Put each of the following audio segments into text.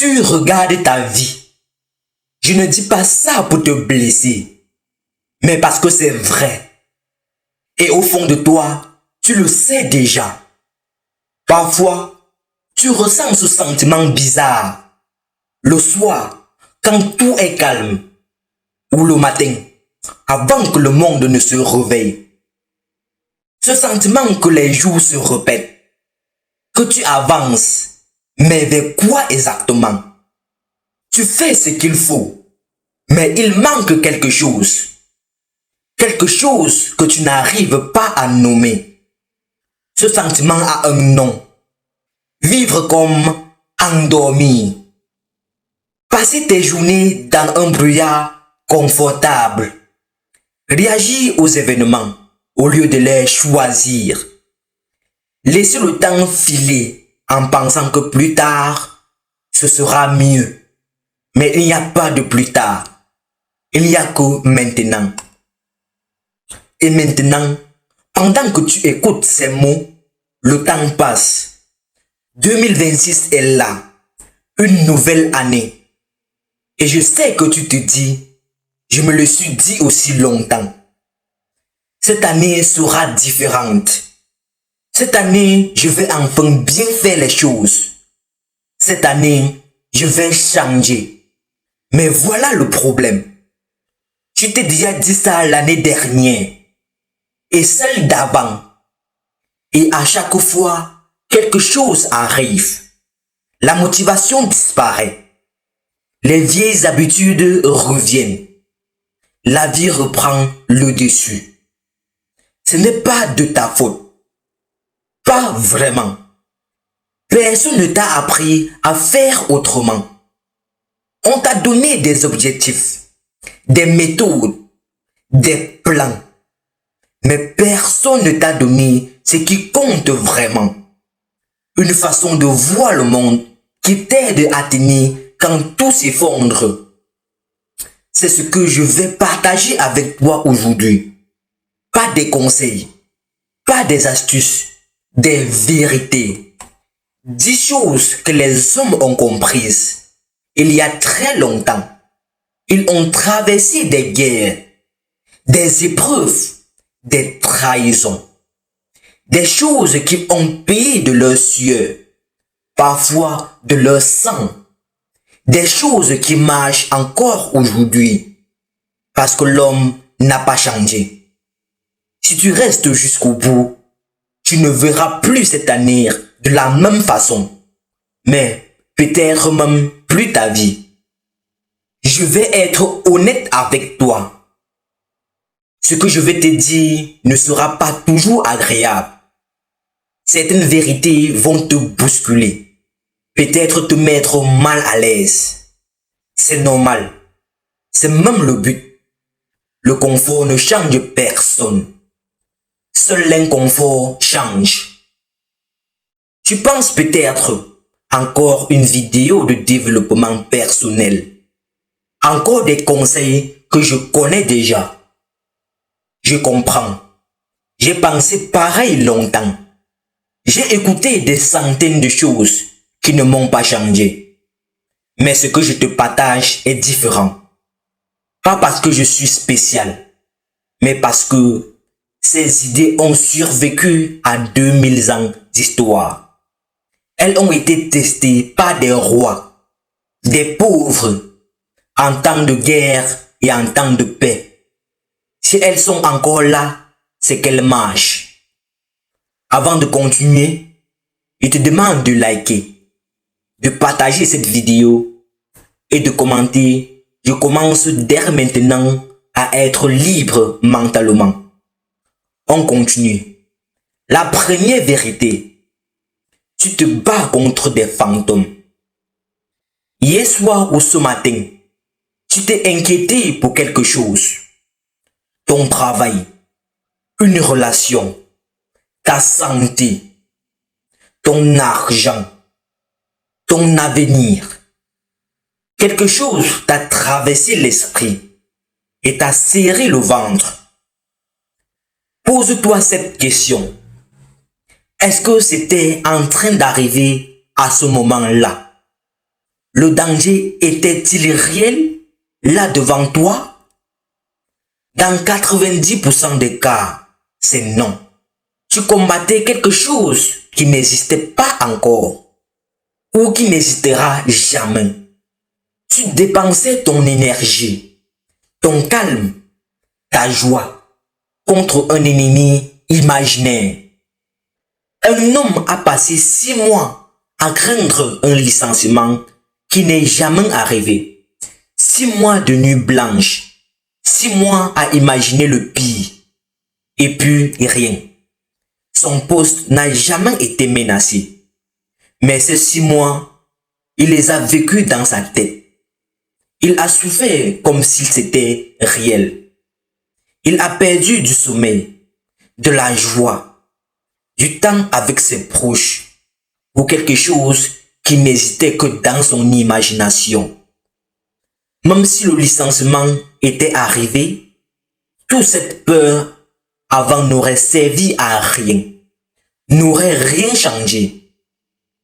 tu regardes ta vie, je ne dis pas ça pour te blesser, mais parce que c'est vrai. Et au fond de toi, tu le sais déjà. Parfois, tu ressens ce sentiment bizarre. Le soir, quand tout est calme, ou le matin, avant que le monde ne se réveille. Ce sentiment que les jours se répètent, que tu avances, mais vers quoi exactement? Tu fais ce qu'il faut, mais il manque quelque chose. Quelque chose que tu n'arrives pas à nommer. Ce sentiment a un nom. Vivre comme endormi. Passer tes journées dans un brouillard confortable. Réagir aux événements au lieu de les choisir. Laisser le temps filer en pensant que plus tard, ce sera mieux. Mais il n'y a pas de plus tard. Il n'y a que maintenant. Et maintenant, pendant que tu écoutes ces mots, le temps passe. 2026 est là. Une nouvelle année. Et je sais que tu te dis, je me le suis dit aussi longtemps. Cette année sera différente. Cette année, je vais enfin bien faire les choses. Cette année, je vais changer. Mais voilà le problème. Tu t'es déjà dit ça l'année dernière. Et celle d'avant. Et à chaque fois, quelque chose arrive. La motivation disparaît. Les vieilles habitudes reviennent. La vie reprend le dessus. Ce n'est pas de ta faute. Pas vraiment. Personne ne t'a appris à faire autrement. On t'a donné des objectifs, des méthodes, des plans. Mais personne ne t'a donné ce qui compte vraiment. Une façon de voir le monde qui t'aide à tenir quand tout s'effondre. C'est ce que je vais partager avec toi aujourd'hui. Pas des conseils, pas des astuces, des vérités. 10 choses que les hommes ont comprises il y a très longtemps. Ils ont traversé des guerres, des épreuves, des trahisons. Des choses qui ont payé de leur sueur, parfois de leur sang. Des choses qui marchent encore aujourd'hui, parce que l'homme n'a pas changé. Si tu restes jusqu'au bout, tu ne verras plus cette année de la même façon, mais peut-être même plus ta vie. Je vais être honnête avec toi. Ce que je vais te dire ne sera pas toujours agréable. Certaines vérités vont te bousculer, peut-être te mettre mal à l'aise. C'est normal, c'est même le but. Le confort ne change personne. Seul l'inconfort change. Tu penses peut-être encore une vidéo de développement personnel. Encore des conseils que je connais déjà. Je comprends. J'ai pensé pareil longtemps. J'ai écouté des centaines de choses qui ne m'ont pas changé. Mais ce que je te partage est différent. Pas parce que je suis spécial, mais parce que ces idées ont survécu à 2000 ans d'histoire. Elles ont été testées par des rois, des pauvres, en temps de guerre et en temps de paix. Si elles sont encore là, c'est qu'elles marchent. Avant de continuer, je te demande de liker, de partager cette vidéo et de commenter. Je commence dès maintenant à être libre mentalement. On continue. La première vérité, tu te bats contre des fantômes. Hier soir ou ce matin, tu t'es inquiété pour quelque chose. Ton travail, une relation, ta santé, ton argent, ton avenir. Quelque chose t'a traversé l'esprit et t'a serré le ventre. Pose-toi cette question. Est-ce que c'était en train d'arriver à ce moment-là? Le danger était-il réel là devant toi? Dans 90% des cas, c'est non. Tu combattais quelque chose qui n'existait pas encore ou qui n'existera jamais. Tu dépensais ton énergie, ton calme, ta joie contre un ennemi imaginaire. Un homme a passé 6 mois à craindre un licenciement qui n'est jamais arrivé. 6 mois de nuit blanche, 6 mois à imaginer le pire. Et puis rien. Son poste n'a jamais été menacé. Mais ces 6 mois, il les a vécus dans sa tête. Il a souffert comme s'il c'était réel. Il a perdu du sommeil, de la joie, du temps avec ses proches, pour quelque chose qui n'existait que dans son imagination. Même si le licenciement était arrivé, toute cette peur avant n'aurait servi à rien, n'aurait rien changé.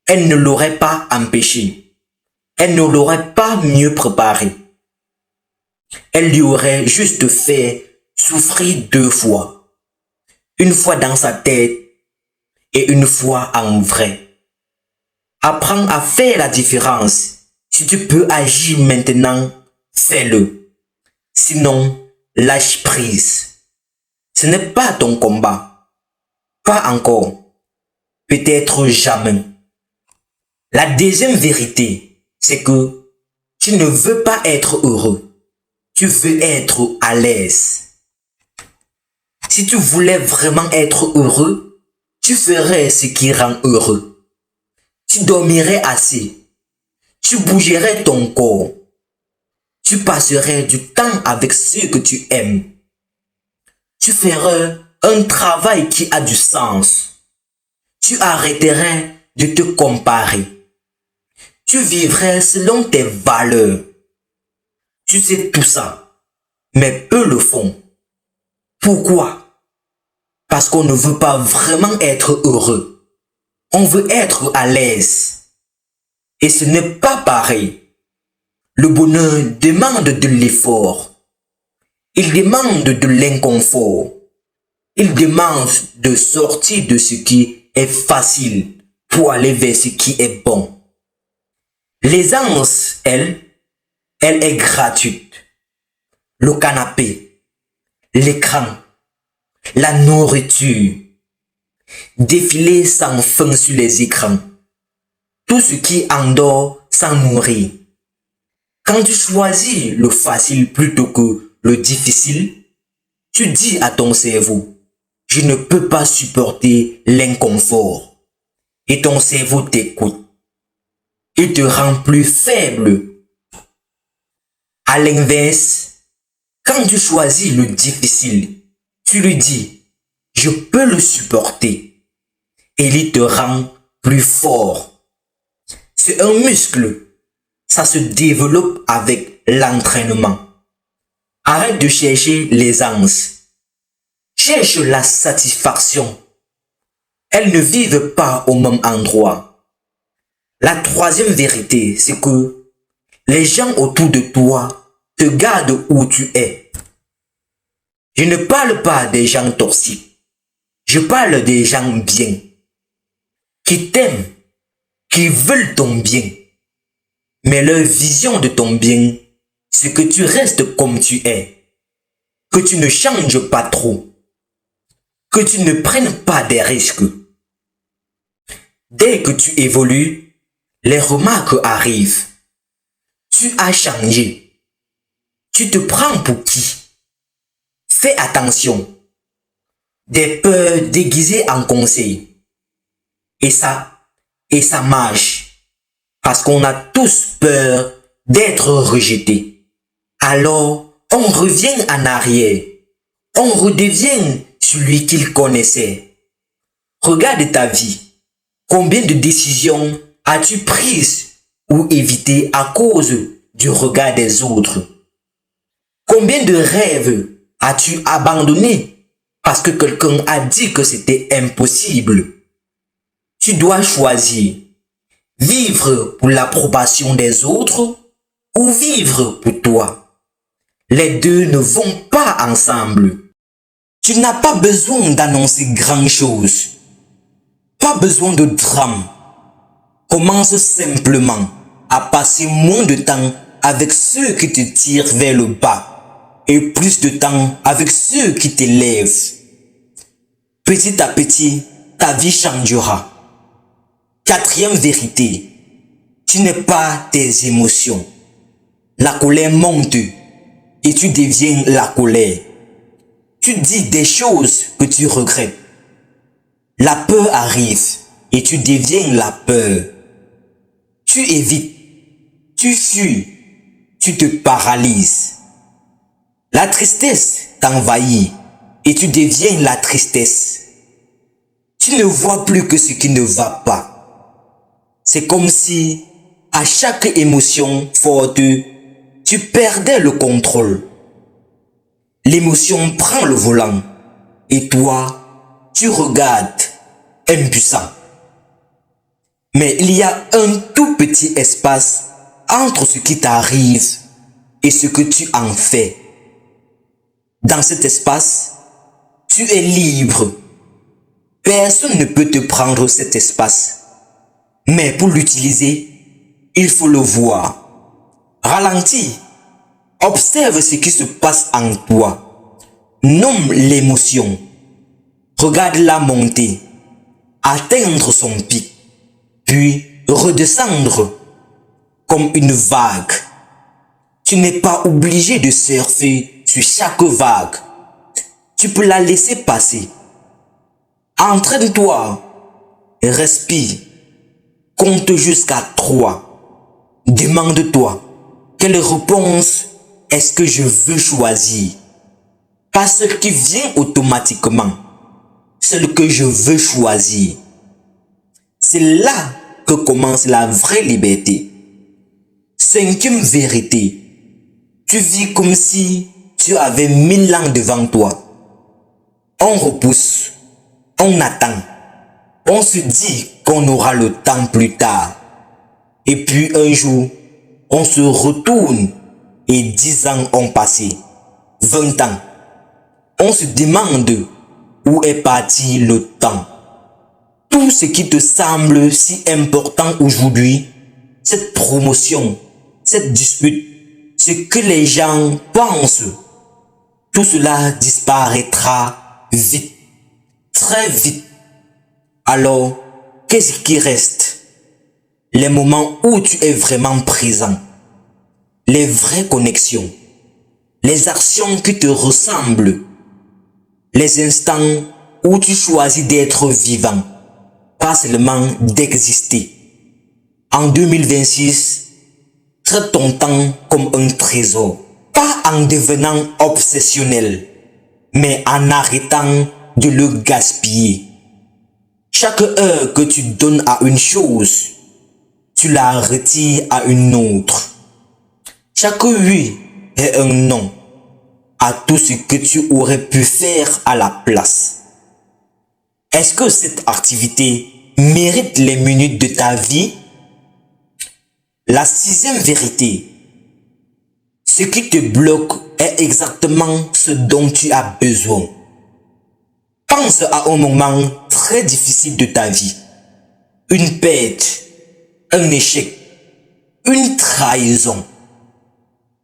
Elle ne l'aurait pas empêché. Elle ne l'aurait pas mieux préparé. Elle lui aurait juste fait souffrir 2 fois. Une fois dans sa tête et une fois en vrai. Apprends à faire la différence. Si tu peux agir maintenant, fais-le. Sinon, lâche prise. Ce n'est pas ton combat. Pas encore. Peut-être jamais. La deuxième vérité, c'est que tu ne veux pas être heureux. Tu veux être à l'aise. Si tu voulais vraiment être heureux, tu ferais ce qui rend heureux. Tu dormirais assez. Tu bougerais ton corps. Tu passerais du temps avec ceux que tu aimes. Tu ferais un travail qui a du sens. Tu arrêterais de te comparer. Tu vivrais selon tes valeurs. Tu sais tout ça, mais peu le font. Pourquoi? Parce qu'on ne veut pas vraiment être heureux. On veut être à l'aise. Et ce n'est pas pareil. Le bonheur demande de l'effort. Il demande de l'inconfort. Il demande de sortir de ce qui est facile pour aller vers ce qui est bon. L'aisance, elle est gratuite. Le canapé, l'écran, la nourriture, défiler sans fin sur les écrans, tout ce qui endort sans nourrir. Quand tu choisis le facile plutôt que le difficile, tu dis à ton cerveau, je ne peux pas supporter l'inconfort. Et ton cerveau t'écoute. Il te rend plus faible. À l'inverse, quand tu choisis le difficile, tu lui dis, je peux le supporter. Et il te rend plus fort. C'est un muscle. Ça se développe avec l'entraînement. Arrête de chercher l'aisance. Cherche la satisfaction. Elles ne vivent pas au même endroit. La troisième vérité, c'est que les gens autour de toi te gardent où tu es. Je ne parle pas des gens toxiques. Je parle des gens bien. Qui t'aiment, qui veulent ton bien. Mais leur vision de ton bien, c'est que tu restes comme tu es. Que tu ne changes pas trop. Que tu ne prennes pas des risques. Dès que tu évolues, les remarques arrivent. Tu as changé. Tu te prends pour qui? Fais attention. Des peurs déguisées en conseils. Et ça marche. Parce qu'on a tous peur d'être rejeté. Alors, on revient en arrière. On redevient celui qu'il connaissait. Regarde ta vie. Combien de décisions as-tu prises ou évitées à cause du regard des autres? Combien de rêves as-tu abandonnés parce que quelqu'un a dit que c'était impossible? Tu dois choisir. Vivre pour l'approbation des autres ou vivre pour toi? Les deux ne vont pas ensemble. Tu n'as pas besoin d'annoncer grand-chose. Pas besoin de drame. Commence simplement à passer moins de temps avec ceux qui te tirent vers le bas et plus de temps avec ceux qui t'élèvent. Petit à petit, ta vie changera. Quatrième vérité, tu n'es pas tes émotions. La colère monte et tu deviens la colère. Tu dis des choses que tu regrettes. La peur arrive et tu deviens la peur. Tu évites, tu fuis, tu te paralyses. La tristesse t'envahit et tu deviens la tristesse. Tu ne vois plus que ce qui ne va pas. C'est comme si, à chaque émotion forte, tu perdais le contrôle. L'émotion prend le volant et toi, tu regardes, impuissant. Mais il y a un tout petit espace entre ce qui t'arrive et ce que tu en fais. Dans cet espace, tu es libre. Personne ne peut te prendre cet espace. Mais pour l'utiliser, il faut le voir. Ralentis. Observe ce qui se passe en toi. Nomme l'émotion. Regarde-la monter, atteindre son pic, puis redescendre comme une vague. Tu n'es pas obligé de surfer sur chaque vague. Tu peux la laisser passer. Entraîne-toi, respire, compte jusqu'à 3. Demande-toi, quelle réponse est-ce que je veux choisir? Pas celle qui vient automatiquement, celle que je veux choisir. C'est là que commence la vraie liberté. Cinquième vérité, tu vis comme si tu avais 1000 ans devant toi. On repousse, on attend, on se dit qu'on aura le temps plus tard. Et puis un jour, on se retourne et 10 ans ont passé, 20 ans. On se demande où est parti le temps. Tout ce qui te semble si important aujourd'hui, cette promotion, cette dispute, ce que les gens pensent, tout cela disparaîtra vite, très vite. Alors, qu'est-ce qui reste? Les moments où tu es vraiment présent, les vraies connexions, les actions qui te ressemblent, les instants où tu choisis d'être vivant, pas seulement d'exister. En 2026, traite ton temps comme un trésor, pas en devenant obsessionnel, mais en arrêtant de le gaspiller. Chaque heure que tu donnes à une chose, tu la retires à une autre. Chaque oui est un non à tout ce que tu aurais pu faire à la place. Est-ce que cette activité mérite les minutes de ta vie? La sixième vérité, ce qui te bloque est exactement ce dont tu as besoin. Pense à un moment très difficile de ta vie, une perte, un échec, une trahison.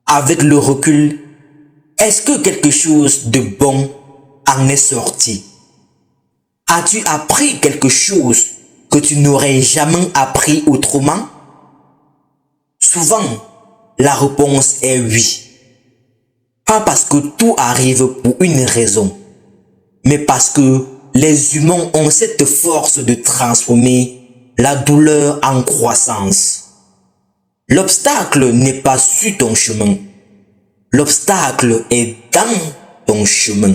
Avec le recul, est-ce que quelque chose de bon en est sorti? As-tu appris quelque chose que tu n'aurais jamais appris autrement? Souvent, la réponse est oui. Pas parce que tout arrive pour une raison, mais parce que les humains ont cette force de transformer la douleur en croissance. L'obstacle n'est pas sur ton chemin. L'obstacle est dans ton chemin.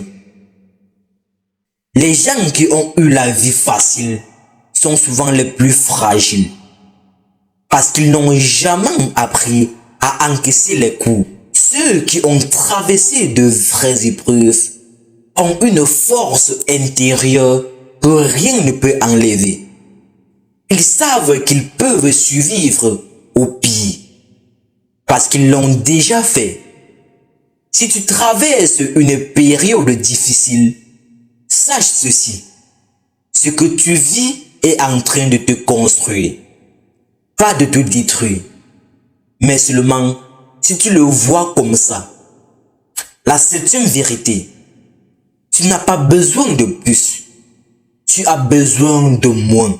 Les gens qui ont eu la vie facile sont souvent les plus fragiles. Parce qu'ils n'ont jamais appris à encaisser les coups. Ceux qui ont traversé de vraies épreuves ont une force intérieure que rien ne peut enlever. Ils savent qu'ils peuvent survivre au pire parce qu'ils l'ont déjà fait. Si tu traverses une période difficile, sache ceci. Ce que tu vis est en train de te construire, pas de te détruire. Mais seulement si tu le vois comme ça. La septième vérité, tu n'as pas besoin de plus, tu as besoin de moins.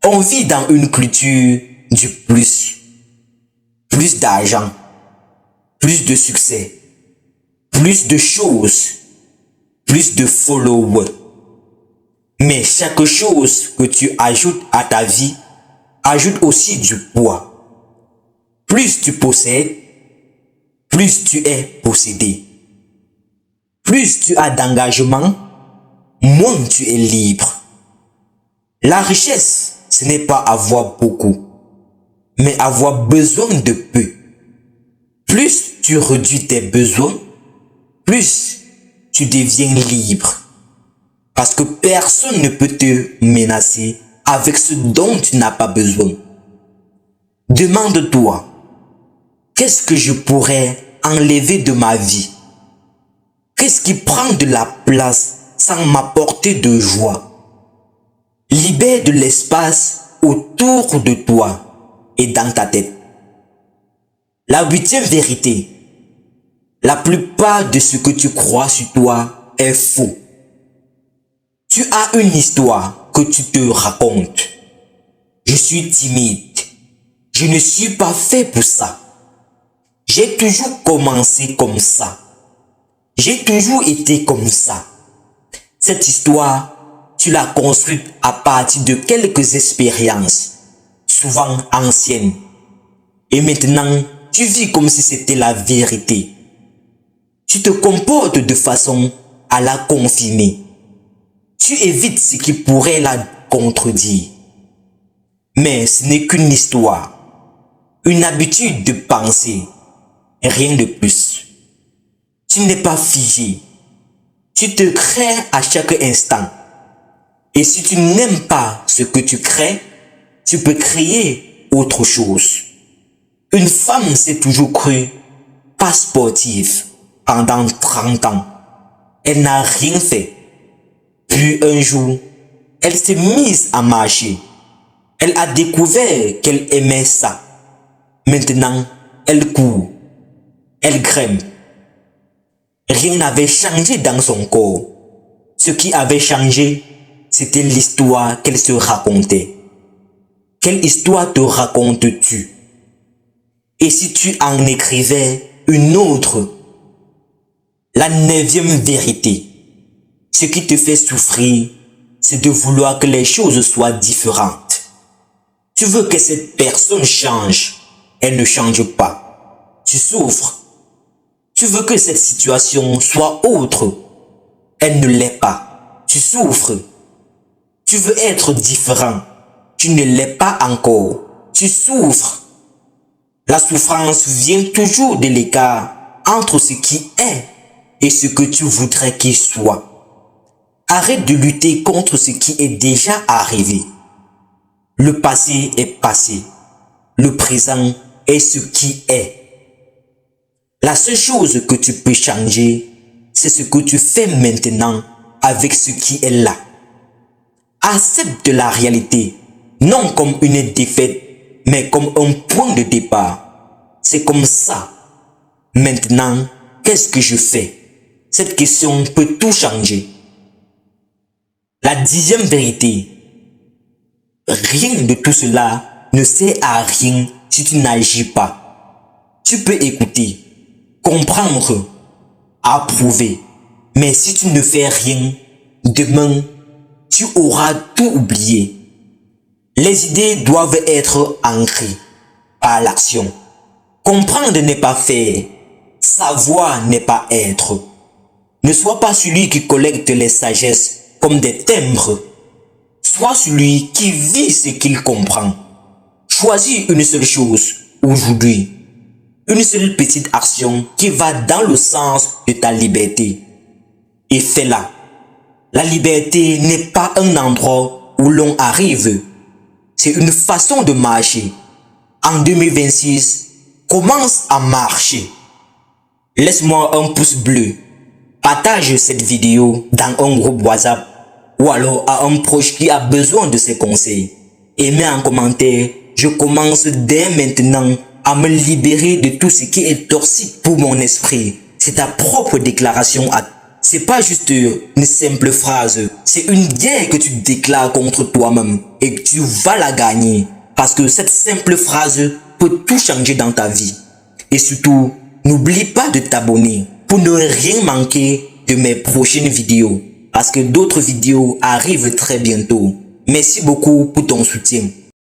On vit dans une culture du plus. Plus d'argent, plus de succès, plus de choses, plus de followers. Mais chaque chose que tu ajoutes à ta vie ajoute aussi du poids. Plus tu possèdes, plus tu es possédé. Plus tu as d'engagement, moins tu es libre. La richesse, ce n'est pas avoir beaucoup, mais avoir besoin de peu. Plus tu réduis tes besoins, plus tu deviens libre. Parce que personne ne peut te menacer avec ce dont tu n'as pas besoin. Demande-toi, qu'est-ce que je pourrais enlever de ma vie? Qu'est-ce qui prend de la place sans m'apporter de joie? Libère de l'espace autour de toi et dans ta tête. La huitième vérité, la plupart de ce que tu crois sur toi est faux. Tu as une histoire que tu te racontes. Je suis timide. Je ne suis pas fait pour ça. J'ai toujours commencé comme ça. J'ai toujours été comme ça. Cette histoire, tu l'as construite à partir de quelques expériences, souvent anciennes. Et maintenant, tu vis comme si c'était la vérité. Tu te comportes de façon à la confirmer. Tu évites ce qui pourrait la contredire. Mais ce n'est qu'une histoire, une habitude de penser, rien de plus. Tu n'es pas figé. Tu te crées à chaque instant. Et si tu n'aimes pas ce que tu crées, tu peux créer autre chose. Une femme s'est toujours crue pas sportive pendant 30 ans. Elle n'a rien fait. Puis un jour, elle s'est mise à marcher. Elle a découvert qu'elle aimait ça. Maintenant, elle court. Elle grimpe. Rien n'avait changé dans son corps. Ce qui avait changé, c'était l'histoire qu'elle se racontait. Quelle histoire te racontes-tu? Et si tu en écrivais une autre? La neuvième vérité. Ce qui te fait souffrir, c'est de vouloir que les choses soient différentes. Tu veux que cette personne change, elle ne change pas. Tu souffres. Tu veux que cette situation soit autre, elle ne l'est pas. Tu souffres. Tu veux être différent, tu ne l'es pas encore. Tu souffres. La souffrance vient toujours de l'écart entre ce qui est et ce que tu voudrais qu'il soit. Arrête de lutter contre ce qui est déjà arrivé. Le passé est passé. Le présent est ce qui est. La seule chose que tu peux changer, c'est ce que tu fais maintenant avec ce qui est là. Accepte la réalité, non comme une défaite, mais comme un point de départ. C'est comme ça. Maintenant, qu'est-ce que je fais? Cette question peut tout changer. La dixième vérité. Rien de tout cela ne sert à rien si tu n'agis pas. Tu peux écouter, comprendre, approuver. Mais si tu ne fais rien, demain, tu auras tout oublié. Les idées doivent être ancrées par l'action. Comprendre n'est pas faire. Savoir n'est pas être. Ne sois pas celui qui collecte les sagesses comme des timbres. Sois celui qui vit ce qu'il comprend. Choisis une seule chose aujourd'hui. Une seule petite action qui va dans le sens de ta liberté. Et fais-la. La liberté n'est pas un endroit où l'on arrive, c'est une façon de marcher. En 2026, commence à marcher. Laisse-moi un pouce bleu. Partage cette vidéo dans un groupe WhatsApp ou alors à un proche qui a besoin de ses conseils. Et mets en commentaire, je commence dès maintenant à me libérer de tout ce qui est toxique pour mon esprit. C'est ta propre déclaration. C'est pas juste une simple phrase. C'est une guerre que tu déclares contre toi-même et que tu vas la gagner. Parce que cette simple phrase peut tout changer dans ta vie. Et surtout, n'oublie pas de t'abonner pour ne rien manquer de mes prochaines vidéos. Parce que d'autres vidéos arrivent très bientôt. Merci beaucoup pour ton soutien.